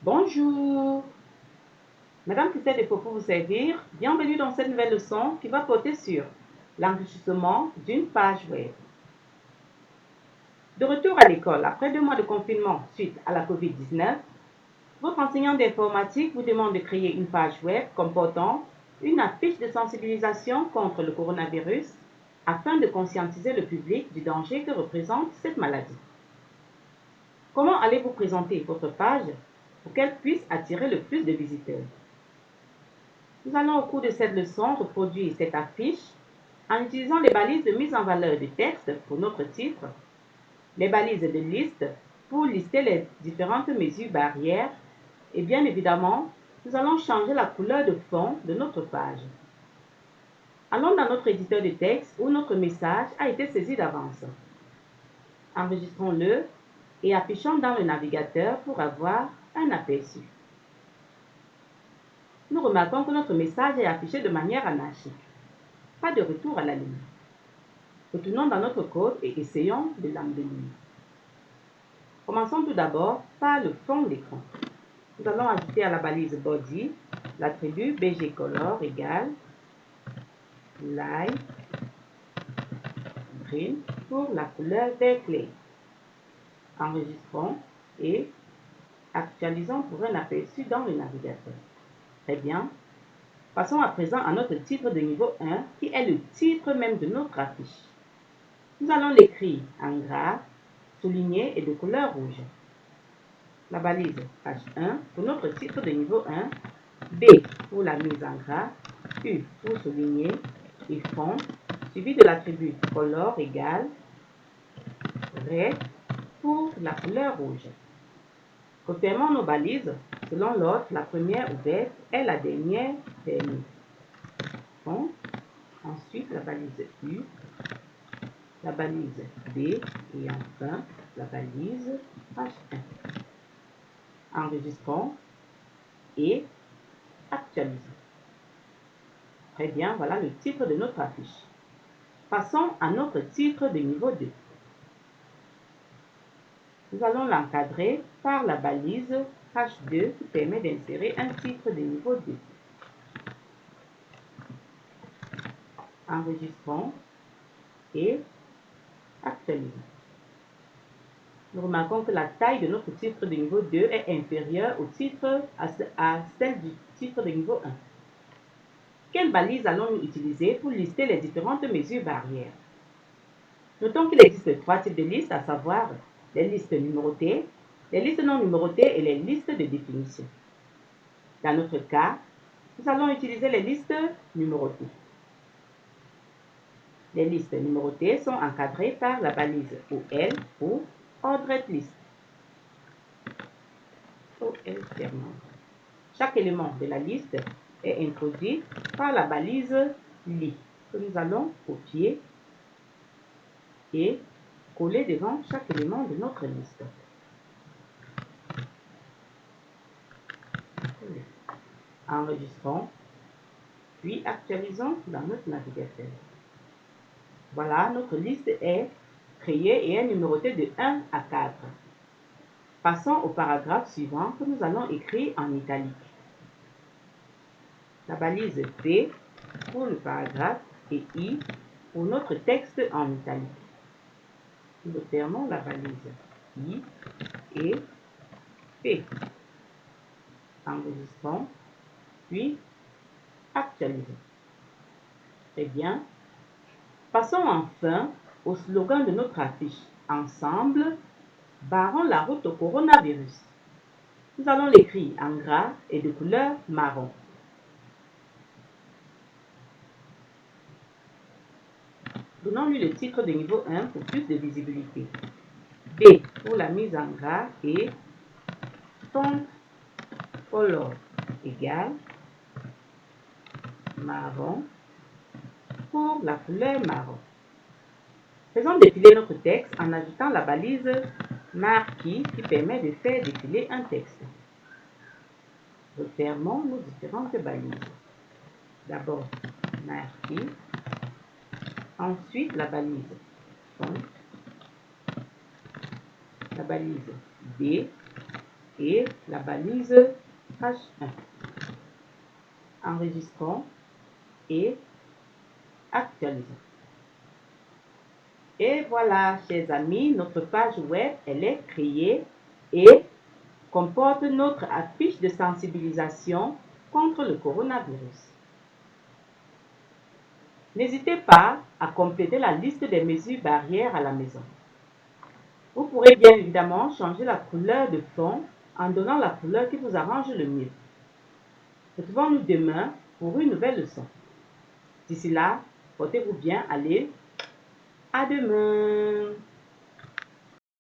Bonjour, Madame Christelle Desfaux pour vous servir. Bienvenue dans cette nouvelle leçon qui va porter sur l'enrichissement d'une page web. De retour à l'école après 2 mois de confinement suite à la COVID-19, votre enseignant d'informatique vous demande de créer une page web comportant une affiche de sensibilisation contre le coronavirus afin de conscientiser le public du danger que représente cette maladie. Comment allez-vous présenter votre page pour qu'elle puisse attirer le plus de visiteurs? Nous allons au cours de cette leçon reproduire cette affiche en utilisant les balises de mise en valeur du texte pour notre titre, les balises de liste pour lister les différentes mesures barrières et bien évidemment, nous allons changer la couleur de fond de notre page. Allons dans notre éditeur de texte où notre message a été saisi d'avance. Enregistrons-le et affichons dans le navigateur pour avoir un aperçu. Nous remarquons que notre message est affiché de manière anarchique. Pas de retour à la ligne. Retournons dans notre code et essayons de l'embellir. Commençons tout d'abord par le fond d'écran. Nous allons ajouter à la balise body l'attribut bgcolor égale light green pour la couleur vert clair. Enregistrons et actualisons pour un aperçu dans le navigateur. Très bien. Passons à présent à notre titre de niveau 1 qui est le titre même de notre affiche. Nous allons l'écrire en gras, souligné et de couleur rouge. La balise H1 pour notre titre de niveau 1, B pour la mise en gras, U pour souligner et fond, suivi de l'attribut color égale red pour la couleur rouge. Refermons nos balises selon l'ordre, la première ouverte est la dernière fermée. Bon. Ensuite la balise U, la balise B et enfin la balise H1. Enregistrons et actualisons. Très bien, voilà le titre de notre affiche. Passons à notre titre de niveau 2. Nous allons l'encadrer par la balise H2 qui permet d'insérer un titre de niveau 2. Enregistrons et actualisons. Nous remarquons que la taille de notre titre de niveau 2 est inférieure au titre à celle du titre de niveau 1. Quelle balise allons-nous utiliser pour lister les différentes mesures barrières? Notons qu'il existe 3 types de listes, à savoir les listes numérotées, les listes non numérotées et les listes de définition. Dans notre cas, nous allons utiliser les listes numérotées. Les listes numérotées sont encadrées par la balise OL ou Ordered List. OL fermant. Chaque élément de la liste est introduit par la balise LI que nous allons copier et coller devant chaque élément de notre liste. Enregistrons, puis actualisons dans notre navigateur. Voilà, notre liste est créée et est numérotée de 1 à 4. Passons au paragraphe suivant que nous allons écrire en italique. La balise P pour le paragraphe et I pour notre texte en italique. Nous fermons la balise I et P. Enregistrons, puis actualisons. Très bien. Passons enfin au slogan de notre affiche. Ensemble, barrons la route au coronavirus. Nous allons l'écrire en gras et de couleur marron. Donnons-lui le titre de niveau 1 pour plus de visibilité. B pour la mise en gras et font color égale marron pour la couleur marron. Faisons défiler notre texte en ajoutant la balise marquee qui permet de faire défiler un texte. Refermons nos différentes balises. D'abord marquee, ensuite la balise font, la balise B et la balise H1. Enregistrons et actualisons. Et voilà, chers amis, notre page web, elle est créée et comporte notre affiche de sensibilisation contre le coronavirus. N'hésitez pas à compléter la liste des mesures barrières à la maison. Vous pourrez bien évidemment changer la couleur de fond en donnant la couleur qui vous arrange le mieux. Retrouvons-nous demain pour une nouvelle leçon. D'ici là, portez-vous bien, allez, à demain!